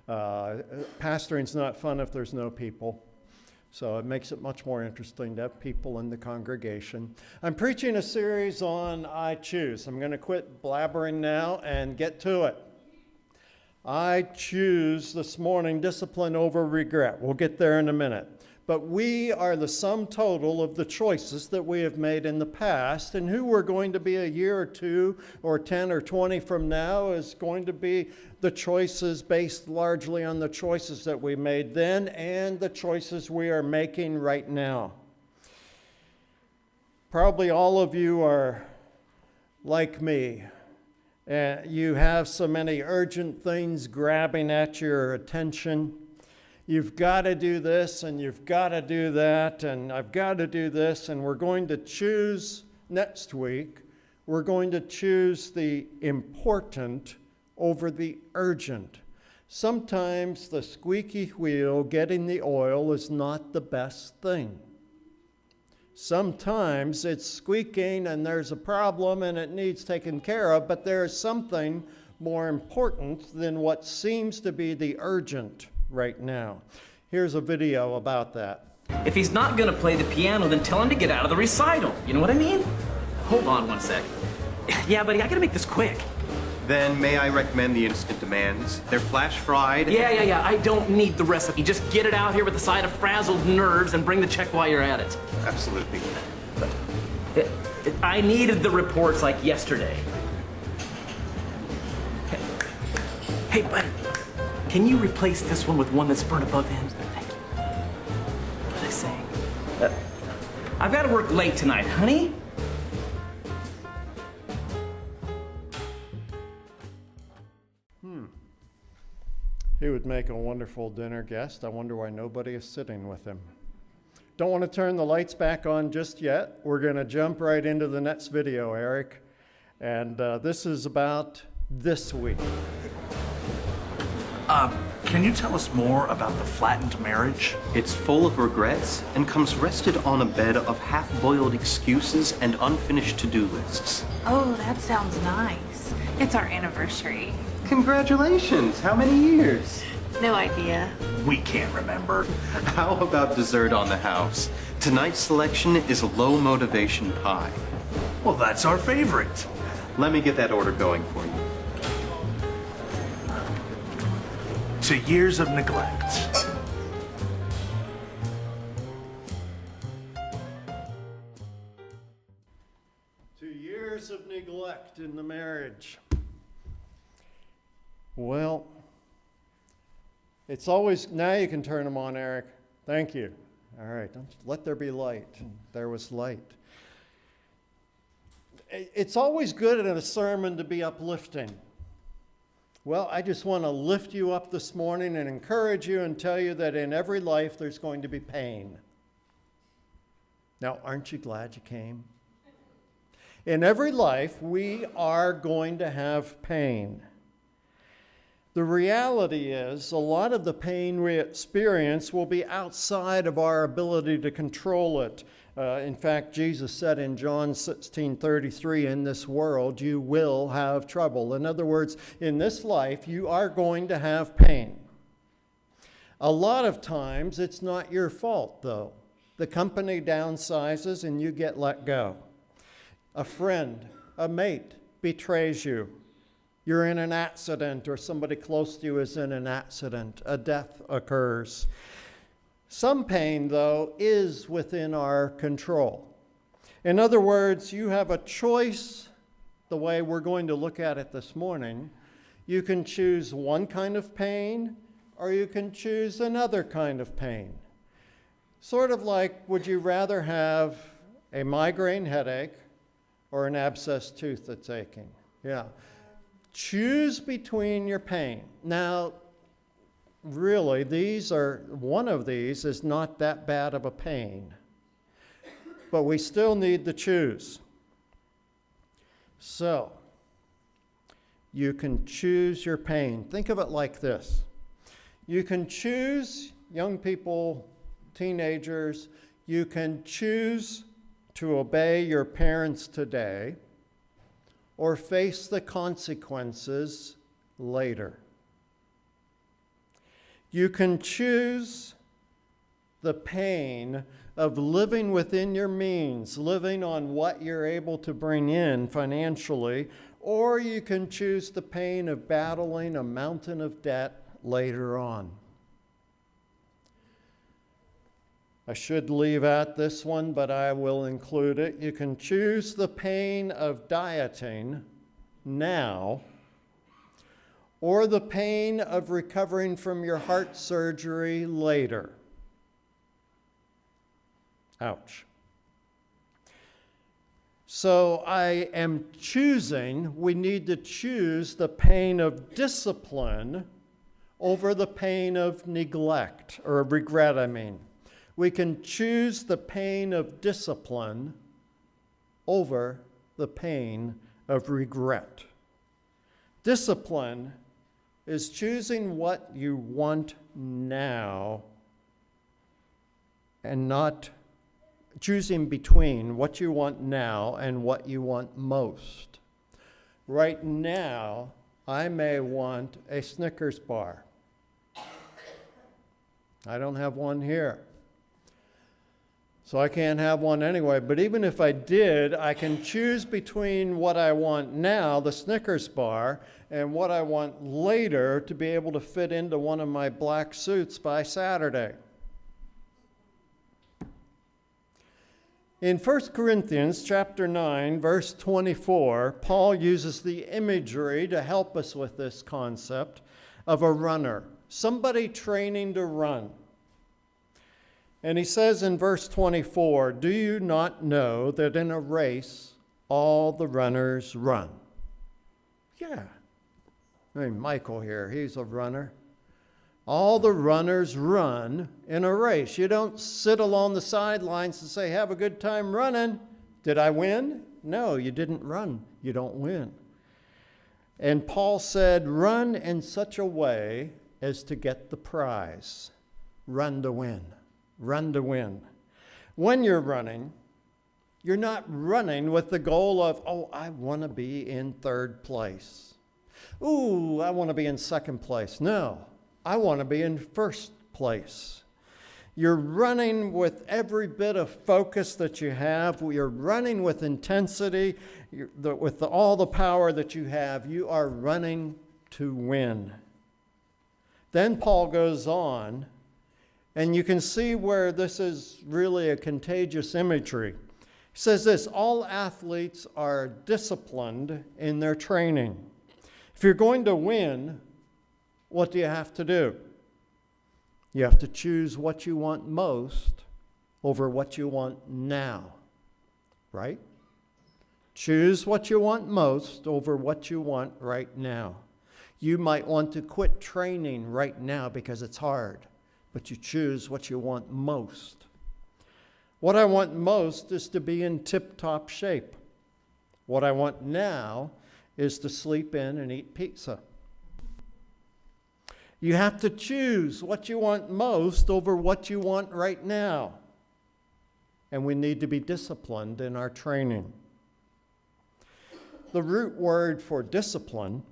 Pastoring's not fun if there's no people. So it makes it much more interesting to have people in the congregation. I'm preaching a series on I Choose. I'm going to quit blabbering now and get to it. I choose this morning discipline over regret. We'll get there in a minute. But we are the sum total of the choices that we have made in the past, and who we're going to be a year or 2 or 10 or 20 from now is going to be the choices based largely on the choices that we made then and the choices we are making right now. Probably all of you are like me. You have so many urgent things grabbing at your attention. You've got to do this, and you've got to do that, and I've got to do this, and we're going to choose next week. We're going to choose the important over the urgent. Sometimes the squeaky wheel getting the oil is not the best thing. Sometimes it's squeaking and there's a problem and it needs taken care of, but there is something more important than what seems to be the urgent right now. Here's a video about that. If he's not gonna play the piano, then tell him to get out of the recital. You know what I mean? Hold on one sec. Yeah, buddy, I gotta make this quick. Then may I recommend the instant demands? They're flash fried. Yeah. I don't need the recipe. Just get it out here with a side of frazzled nerves and bring the check while you're at it. Absolutely. I needed the reports like yesterday. Hey, buddy. Can you replace this one with one that's burnt above end? Thank you. What was I saying? I've got to work late tonight, honey. He would make a wonderful dinner guest. I wonder why nobody is sitting with him. Don't want to turn the lights back on just yet. We're going to jump right into the next video, Eric. And this is about this week. Can you tell us more about the flattened marriage? It's full of regrets and comes rested on a bed of half-boiled excuses and unfinished to-do lists. Oh, that sounds nice. It's our anniversary. Congratulations! How many years? No idea. We can't remember. How about dessert on the house? Tonight's selection is low motivation pie. Well, that's our favorite. Let me get that order going for you. To years of neglect. To years of neglect in the marriage. Well, it's always, now you can turn them on, Eric. Thank you. All right, let there be light. There was light. It's always good in a sermon to be uplifting. Well, I just want to lift you up this morning and encourage you and tell you that in every life there's going to be pain. Now, aren't you glad you came? In every life, we are going to have pain. The reality is, a lot of the pain we experience will be outside of our ability to control it. In fact, Jesus said in John 16:33, in this world you will have trouble. In other words, in this life you are going to have pain. A lot of times it's not your fault, though. The company downsizes and you get let go. A friend, a mate betrays you. You're in an accident, or somebody close to you is in an accident. A death occurs. Some pain, though, is within our control. In other words, you have a choice, the way we're going to look at it this morning. You can choose one kind of pain, or you can choose another kind of pain. Sort of like, would you rather have a migraine headache or an abscessed tooth that's aching? Yeah. Choose between your pain. Now, really, one of these is not that bad of a pain, but we still need to choose. So, you can choose your pain. Think of it like this. You can choose, young people, teenagers, you can choose to obey your parents today or face the consequences later. You can choose the pain of living within your means, living on what you're able to bring in financially, or you can choose the pain of battling a mountain of debt later on. I should leave out this one, but I will include it. You can choose the pain of dieting now, or the pain of recovering from your heart surgery later. Ouch. So I am choosing, we need to choose the pain of discipline over the pain of neglect, or regret, I mean. We can choose the pain of discipline over the pain of regret. Discipline is choosing what you want now and not choosing between what you want now and what you want most. Right now, I may want a Snickers bar. I don't have one here. So I can't have one anyway, but even if I did, I can choose between what I want now, the Snickers bar, and what I want later to be able to fit into one of my black suits by Saturday. In 1 Corinthians chapter 9, verse 24, Paul uses the imagery to help us with this concept of a runner, somebody training to run. And he says in verse 24, "Do you not know that in a race all the runners run?" Yeah. I mean, Michael here, he's a runner. All the runners run in a race. You don't sit along the sidelines and say, "Have a good time running. Did I win?" No, you didn't run. You don't win. And Paul said, run in such a way as to get the prize. Run to win. Run to win. When you're running, you're not running with the goal of, "Oh, I want to be in third place. Ooh, I want to be in second place." No, I want to be in first place. You're running with every bit of focus that you have. You're running with intensity, with all the power that you have. You are running to win. Then Paul goes on, and you can see where this is really a contagious imagery. He says this, all athletes are disciplined in their training. If you're going to win, what do you have to do? You have to choose what you want most over what you want now, right? Choose what you want most over what you want right now. You might want to quit training right now because it's hard, but you choose what you want most. What I want most is to be in tip-top shape. What I want now is to sleep in and eat pizza. You have to choose what you want most over what you want right now. And we need to be disciplined in our training. The root word for discipline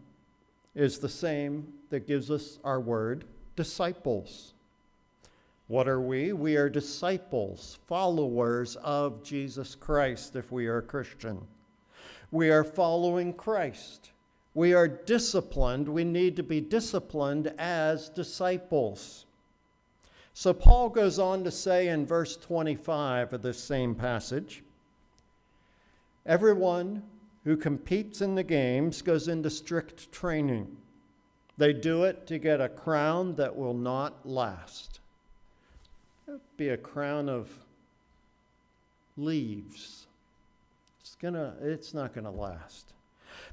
is the same that gives us our word disciples. What are we? We are disciples, followers of Jesus Christ if we are a Christian. We are following Christ. We are disciplined. We need to be disciplined as disciples. So Paul goes on to say in verse 25 of this same passage, everyone who competes in the games goes into strict training. They do it to get a crown that will not last. It would be a crown of leaves. It's not going to last.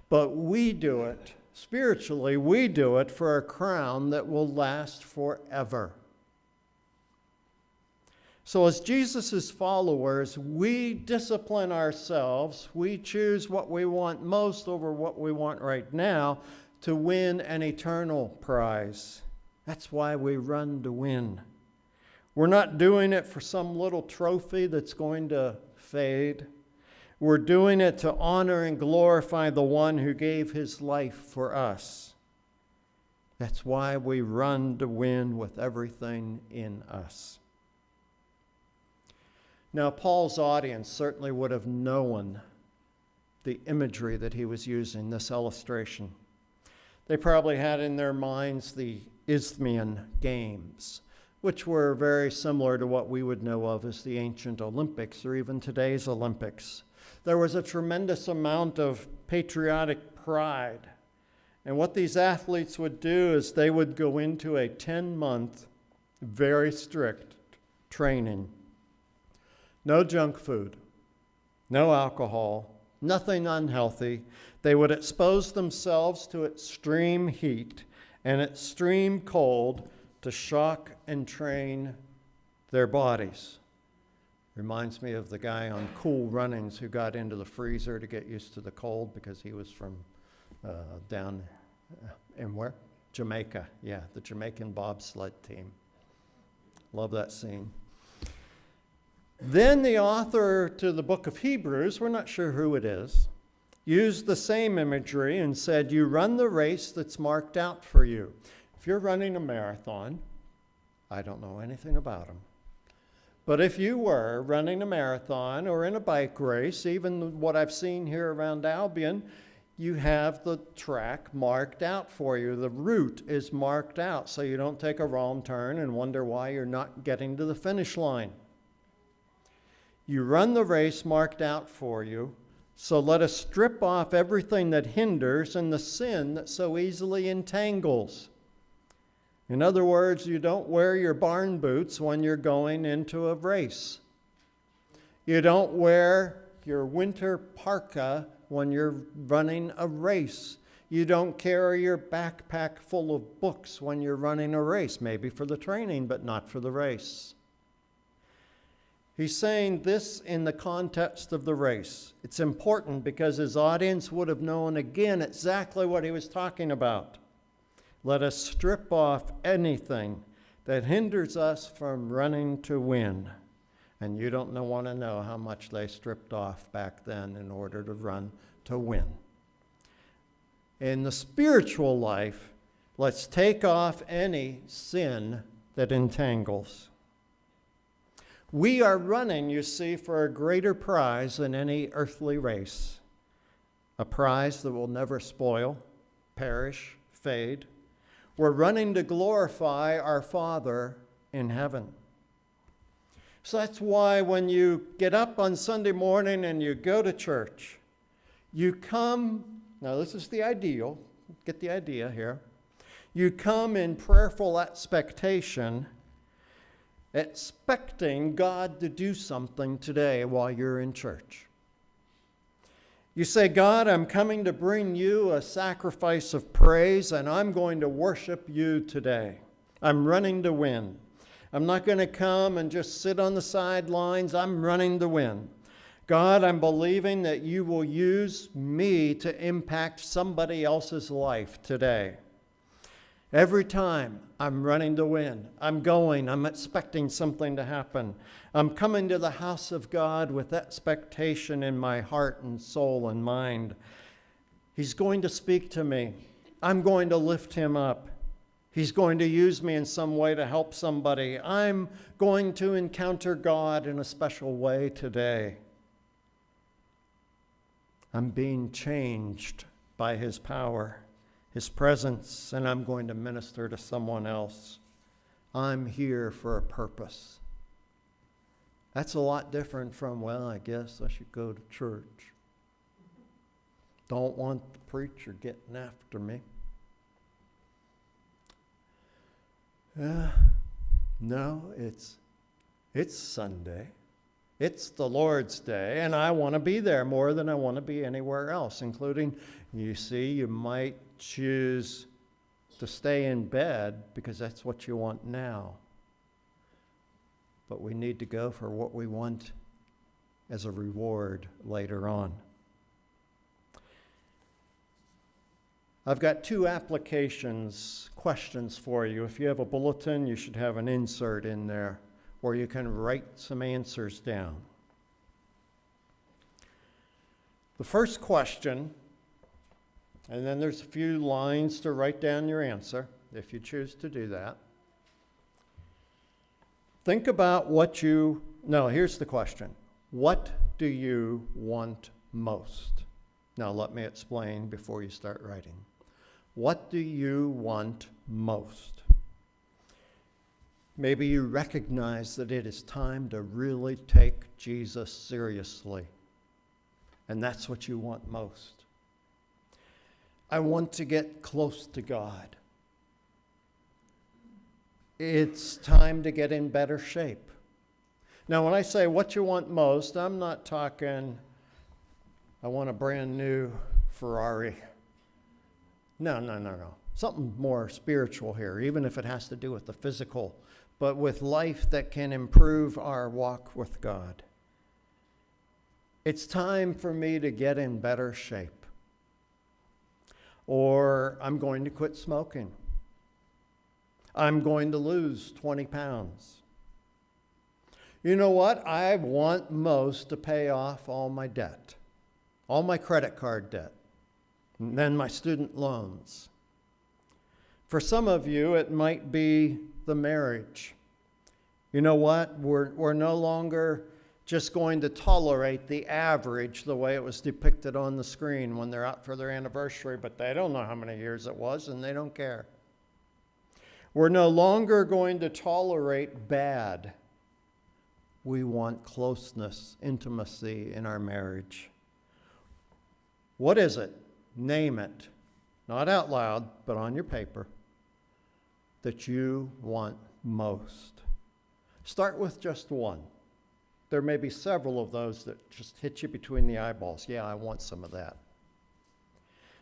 But we do it, spiritually, we do it for a crown that will last forever. So as Jesus' followers, we discipline ourselves. We choose what we want most over what we want right now to win an eternal prize. That's why we run to win. We're not doing it for some little trophy that's going to fade. We're doing it to honor and glorify the one who gave his life for us. That's why we run to win with everything in us. Now, Paul's audience certainly would have known the imagery that he was using, this illustration. They probably had in their minds the Isthmian Games, which were very similar to what we would know of as the ancient Olympics or even today's Olympics. There was a tremendous amount of patriotic pride. And what these athletes would do is they would go into a 10-month, very strict training. No junk food, no alcohol, nothing unhealthy. They would expose themselves to extreme heat and extreme cold to shock and train their bodies. Reminds me of the guy on Cool Runnings who got into the freezer to get used to the cold because he was from down in where? Jamaica. Yeah, the Jamaican bobsled team. Love that scene. Then the author to the book of Hebrews, we're not sure who it is, used the same imagery and said, you run the race that's marked out for you. If you're running a marathon, I don't know anything about them, but if you were running a marathon or in a bike race, even what I've seen here around Albion, you have the track marked out for you. The route is marked out so you don't take a wrong turn and wonder why you're not getting to the finish line. You run the race marked out for you, so let us strip off everything that hinders and the sin that so easily entangles. In other words, you don't wear your barn boots when you're going into a race. You don't wear your winter parka when you're running a race. You don't carry your backpack full of books when you're running a race, maybe for the training, but not for the race. He's saying this in the context of the race. It's important because his audience would have known again exactly what he was talking about. Let us strip off anything that hinders us from running to win. And you don't want to know how much they stripped off back then in order to run to win. In the spiritual life, let's take off any sin that entangles. We are running, you see, for a greater prize than any earthly race. A prize that will never spoil, perish, fade. We're running to glorify our Father in heaven. So that's why when you get up on Sunday morning and you go to church, you come, now this is the ideal, get the idea here. You come in prayerful expectation, expecting God to do something today while you're in church. You say, God, I'm coming to bring you a sacrifice of praise, and I'm going to worship you today. I'm running to win. I'm not going to come and just sit on the sidelines. I'm running to win. God, I'm believing that you will use me to impact somebody else's life today. Every time I'm running to win, I'm expecting something to happen. I'm coming to the house of God with expectation in my heart and soul and mind. He's going to speak to me. I'm going to lift him up. He's going to use me in some way to help somebody. I'm going to encounter God in a special way today. I'm being changed by his power, his presence, and I'm going to minister to someone else. I'm here for a purpose. That's a lot different from, well, I guess I should go to church. Don't want the preacher getting after me. No, it's Sunday. It's the Lord's Day, and I want to be there more than I want to be anywhere else, including, you see, you might choose to stay in bed because that's what you want now. But we need to go for what we want as a reward later on. I've got two questions for you. If you have a bulletin, you should have an insert in there where you can write some answers down. The first question, and then there's a few lines to write down your answer. if you choose to do that. Think about here's the question. What do you want most? Now let me explain before you start writing. What do you want most? Maybe you recognize that it is time to really take Jesus seriously, and that's what you want most. I want to get close to God. It's time to get in better shape. Now, when I say what you want most, I'm not talking, I want a brand new Ferrari. No. Something more spiritual here, even if it has to do with the physical, but with life that can improve our walk with God. It's time for me to get in better shape. Or I'm going to quit smoking. I'm going to lose 20 pounds. You know what? I want most to pay off all my debt, all my credit card debt, and then my student loans. For some of you, it might be the marriage. You know what? We're no longer just going to tolerate the average the way it was depicted on the screen when they're out for their anniversary, but they don't know how many years it was and they don't care. We're no longer going to tolerate bad. We want closeness, intimacy in our marriage. What is it? Name it. Not out loud, but on your paper. That you want most. Start with just one. There may be several of those that just hit you between the eyeballs. Yeah, I want some of that.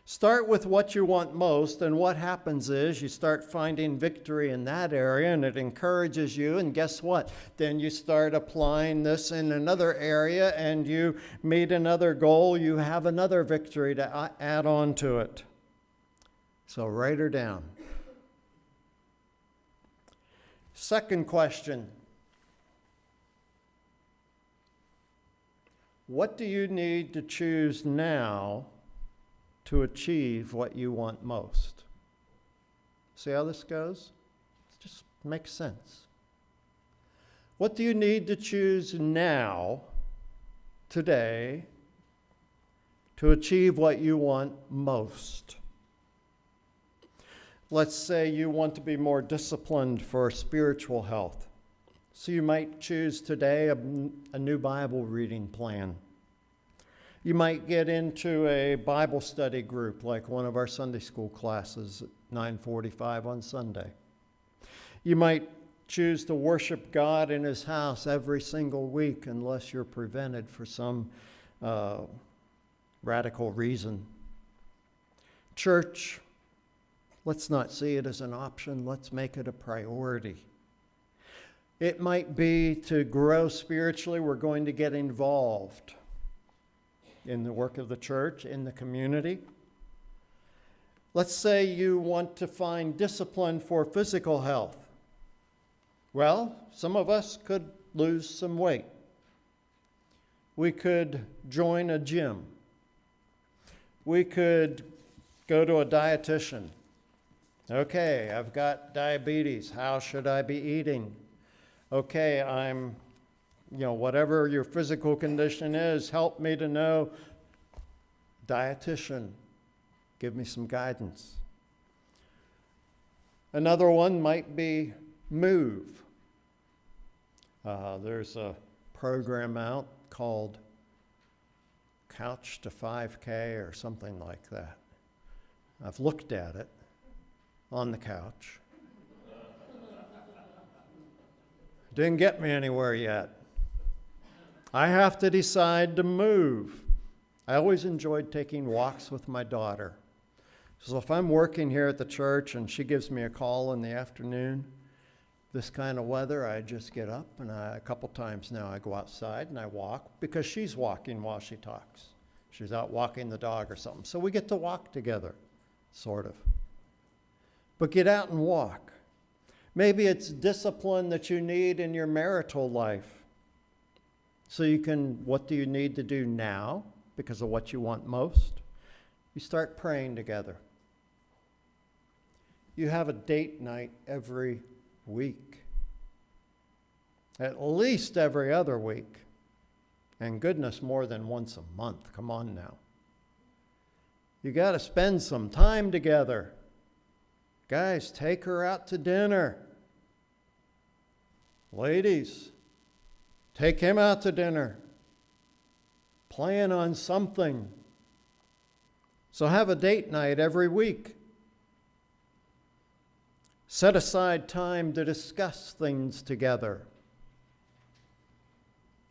Start with what you want most, and what happens is you start finding victory in that area, and it encourages you, and guess what? Then you start applying this in another area, and you meet another goal. You have another victory to add on to it. So write her down. Second question. What do you need to choose now to achieve what you want most? See how this goes? It just makes sense. What do you need to choose now, today, to achieve what you want most? Let's say you want to be more disciplined for spiritual health. So you might choose today a new Bible reading plan. You might get into a Bible study group like one of our Sunday school classes at 9:45 on Sunday. You might choose to worship God in His house every single week unless you're prevented for some radical reason. Church, let's not see it as an option. Let's make it a priority. It might be to grow spiritually, we're going to get involved in the work of the church, in the community. Let's say you want to find discipline for physical health. Well, some of us could lose some weight. We could join a gym. We could go to a dietitian. Okay, I've got diabetes. How should I be eating? Okay, whatever your physical condition is, help me to know. Dietitian, give me some guidance. Another one might be move. There's a program out called Couch to 5K or something like that. I've looked at it on the couch. Didn't get me anywhere yet. I have to decide to move. I always enjoyed taking walks with my daughter. So if I'm working here at the church and she gives me a call in the afternoon, this kind of weather, I just get up and a couple times now I go outside and I walk because she's walking while she talks. She's out walking the dog or something. So we get to walk together, sort of. But get out and walk. Maybe it's discipline that you need in your marital life. So what do you need to do now because of what you want most? You start praying together. you have a date night every week. At least every other week. And goodness, more than once a month. Come on now. You got to spend some time together. Guys, take her out to dinner. Ladies, take him out to dinner. Plan on something. So have a date night every week. Set aside time to discuss things together.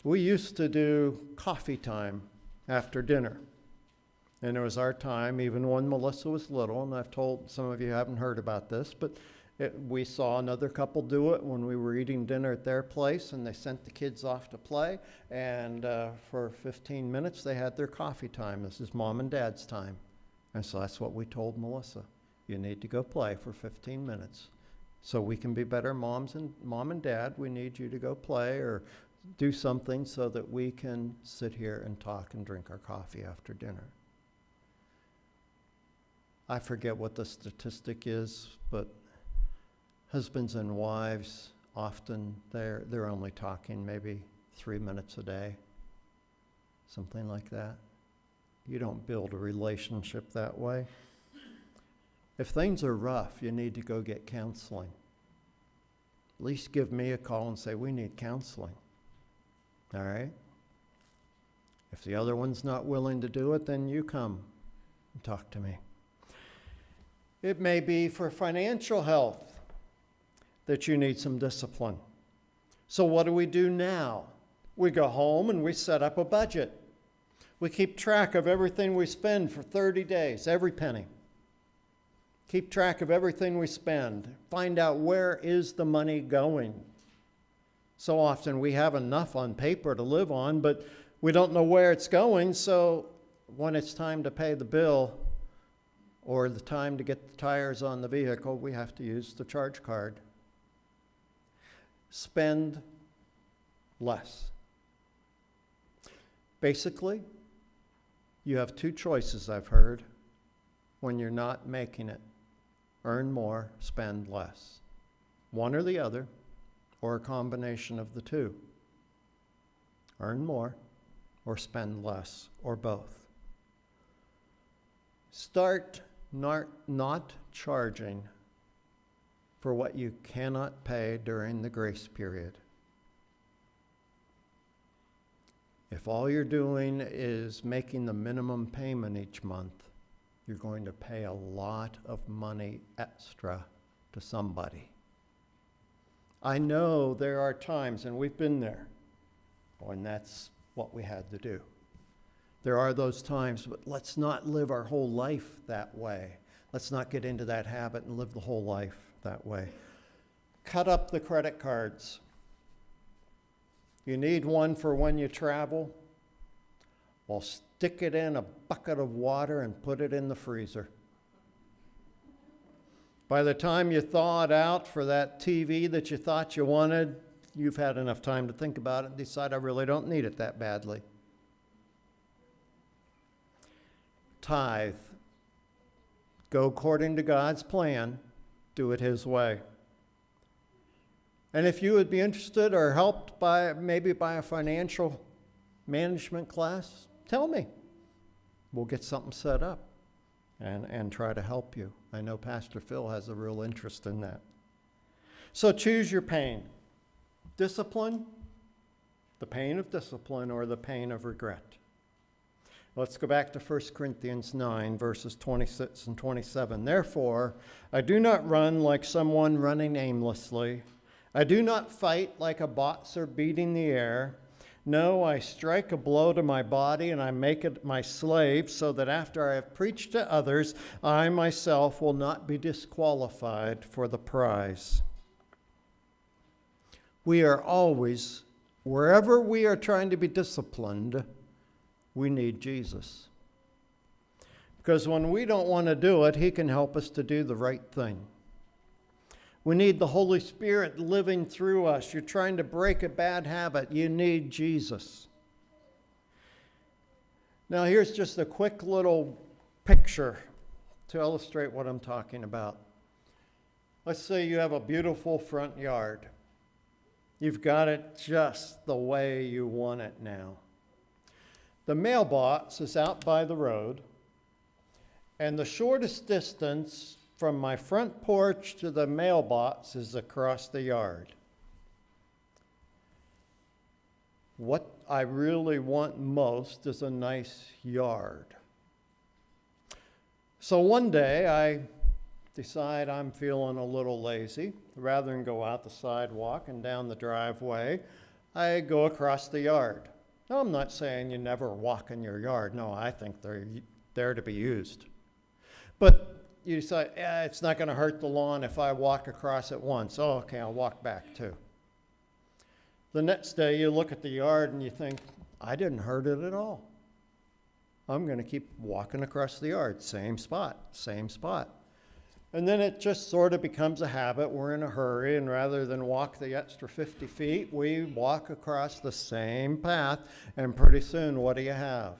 We used to do coffee time after dinner. And it was our time, even when Melissa was little, and I've told some of you haven't heard about this, but we saw another couple do it when we were eating dinner at their place, and they sent the kids off to play, and for 15 minutes they had their coffee time. This is Mom and Dad's time. And so that's what we told Melissa. You need to go play for 15 minutes. So we can be better Mom and Dad, we need you to go play or do something so that we can sit here and talk and drink our coffee after dinner. I forget what the statistic is, but husbands and wives, often they're only talking maybe 3 minutes a day, something like that. You don't build a relationship that way. If things are rough, you need to go get counseling. At least give me a call and say, we need counseling. All right? If the other one's not willing to do it, then you come and talk to me. It may be for financial health that you need some discipline. So what do we do now? We go home and we set up a budget. We keep track of everything we spend for 30 days, every penny. Keep track of everything we spend. Find out where is the money going. So often we have enough on paper to live on, but we don't know where it's going, so when it's time to pay the bill or the time to get the tires on the vehicle, we have to use the charge card. Spend less. Basically, you have two choices, I've heard, when you're not making it. Earn more, spend less. One or the other, or a combination of the two. Earn more or spend less, or both. Start not charging for what you cannot pay during the grace period. If all you're doing is making the minimum payment each month, you're going to pay a lot of money extra to somebody. I know there are times, and we've been there, when that's what we had to do. There are those times, but let's not live our whole life that way. Let's not get into that habit and live the whole life that way. Cut up the credit cards. You need one for when you travel? Well, stick it in a bucket of water and put it in the freezer. By the time you thaw it out for that TV that you thought you wanted, you've had enough time to think about it and decide I really don't need it that badly. Tithe. Go according to God's plan. Do it His way. And if you would be interested or helped by maybe by a financial management class, tell me. We'll get something set up and try to help you. I know Pastor Phil has a real interest in that. So choose your pain. Discipline, the pain of discipline, or the pain of regret. Let's go back to 1 Corinthians 9, verses 26 and 27. Therefore, I do not run like someone running aimlessly. I do not fight like a boxer beating the air. No, I strike a blow to my body and I make it my slave, so that after I have preached to others, I myself will not be disqualified for the prize. We are always, wherever we are trying to be disciplined, we need Jesus. Because when we don't want to do it, He can help us to do the right thing. We need the Holy Spirit living through us. You're trying to break a bad habit. You need Jesus. Now, here's just a quick little picture to illustrate what I'm talking about. Let's say you have a beautiful front yard. You've got it just the way you want it now. The mailbox is out by the road, and the shortest distance from my front porch to the mailbox is across the yard. What I really want most is a nice yard. So one day I decide I'm feeling a little lazy. Rather than go out the sidewalk and down the driveway, I go across the yard. Now, I'm not saying you never walk in your yard. No, I think they're there to be used. But you decide, it's not going to hurt the lawn if I walk across it once. Oh, okay, I'll walk back too. The next day you look at the yard and you think, I didn't hurt it at all. I'm going to keep walking across the yard, same spot, same spot. And then it just sort of becomes a habit. We're in a hurry, and rather than walk the extra 50 feet, we walk across the same path, and pretty soon, what do you have?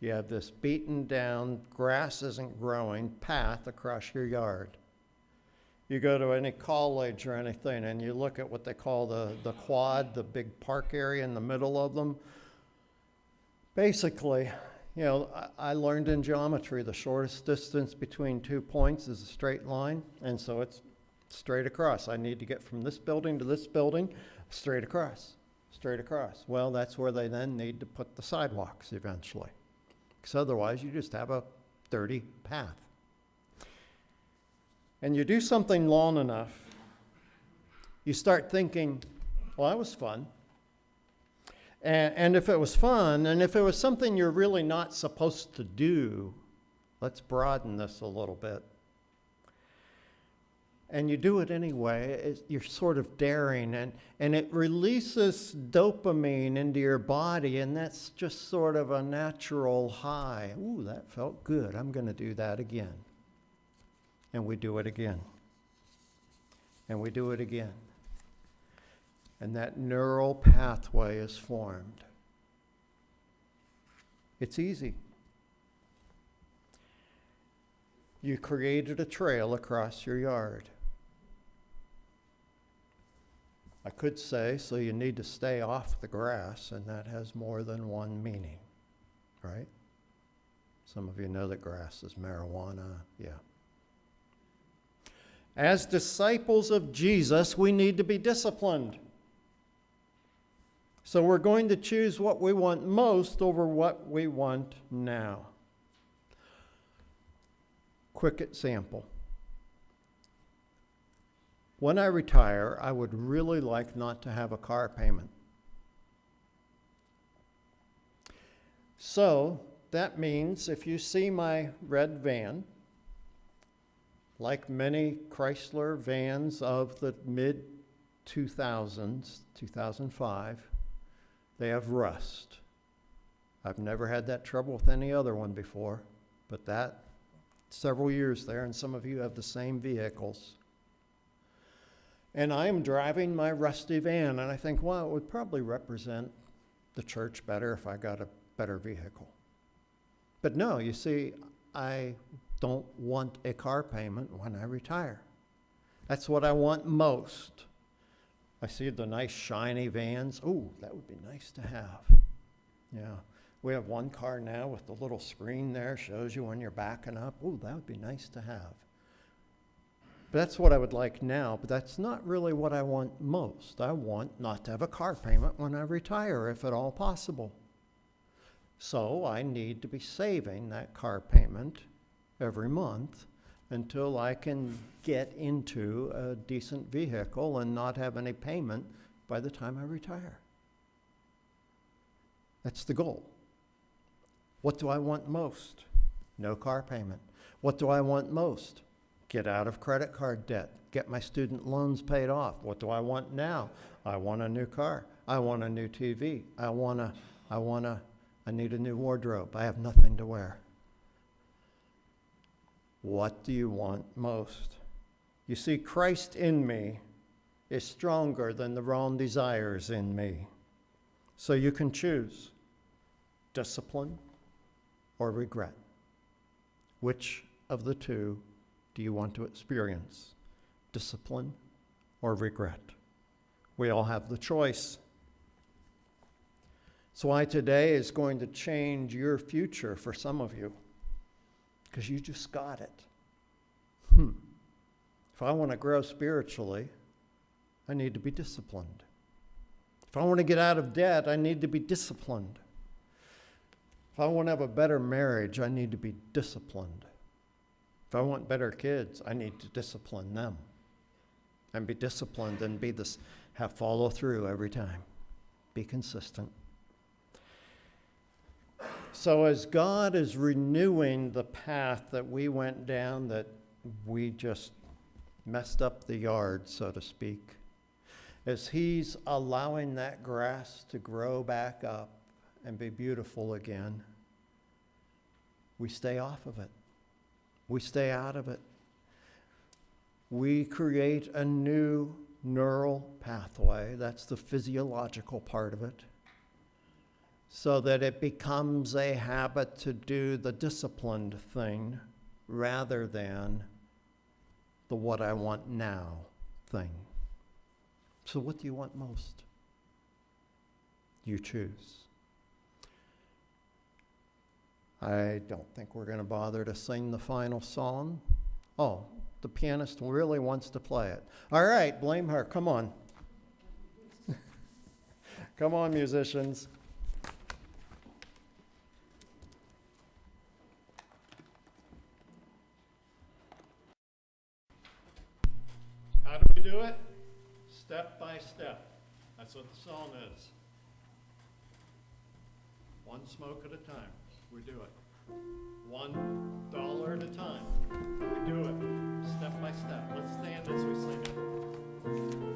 You have this beaten down, grass isn't growing path across your yard. You go to any college or anything, and you look at what they call the quad, the big park area in the middle of them. Basically, you know, I learned in geometry the shortest distance between 2 points is a straight line, and so it's straight across. I need to get from this building to this building, straight across, straight across. Well, that's where they then need to put the sidewalks eventually, because otherwise you just have a dirty path. And you do something long enough, you start thinking, well, that was fun. And if it was fun, and if it was something you're really not supposed to do, let's broaden this a little bit. And you do it anyway, you're sort of daring, and it releases dopamine into your body, and that's just sort of a natural high. Ooh, that felt good. I'm going to do that again. And we do it again. And we do it again. And that neural pathway is formed. It's easy. You created a trail across your yard. I could say, so you need to stay off the grass, and that has more than one meaning, right? Some of you know that grass is marijuana, yeah. As disciples of Jesus, we need to be disciplined. So we're going to choose what we want most over what we want now. Quick example. When I retire, I would really like not to have a car payment. So that means if you see my red van, like many Chrysler vans of the mid-2000s, 2005, they have rust. I've never had that trouble with any other one before, but that several years there, and some of you have the same vehicles. And I am driving my rusty van, and I think, well, it would probably represent the church better if I got a better vehicle. But no, you see, I don't want a car payment when I retire. That's what I want most. I see the nice shiny vans. Ooh, that would be nice to have. Yeah, we have one car now with the little screen there, shows you when you're backing up. Ooh, that would be nice to have. But that's what I would like now, but that's not really what I want most. I want not to have a car payment when I retire, if at all possible. So I need to be saving that car payment every month until I can get into a decent vehicle and not have any payment by the time I retire. That's the goal. What do I want most? No car payment. What do I want most? Get out of credit card debt. Get my student loans paid off. What do I want now? I want a new car. I want a new TV. I need a new wardrobe. I have nothing to wear. What do you want most? You see, Christ in me is stronger than the wrong desires in me. So you can choose discipline or regret. Which of the two do you want to experience? discipline or regret. We all have the choice. That's why today is going to change your future for some of you, because you just got it. If I want to grow spiritually, I need to be disciplined. If I want to get out of debt, I need to be disciplined. If I want to have a better marriage, I need to be disciplined. If I want better kids, I need to discipline them and be disciplined and have follow through every time. Be consistent. So as God is renewing the path that we went down, that we just messed up the yard, so to speak, as he's allowing that grass to grow back up and be beautiful again, we stay off of it. We stay out of it. We create a new neural pathway. That's the physiological part of it. So that it becomes a habit to do the disciplined thing rather than the what I want now thing. So what do you want most? You choose. I don't think we're going to bother to sing the final song. Oh, the pianist really wants to play it. All right, blame her. Come on. Come on, musicians. How do we do it? Step by step. That's what the song is. One smoke at a time. We do it. $1 at a time. We do it. Step by step. Let's stand as we sing it.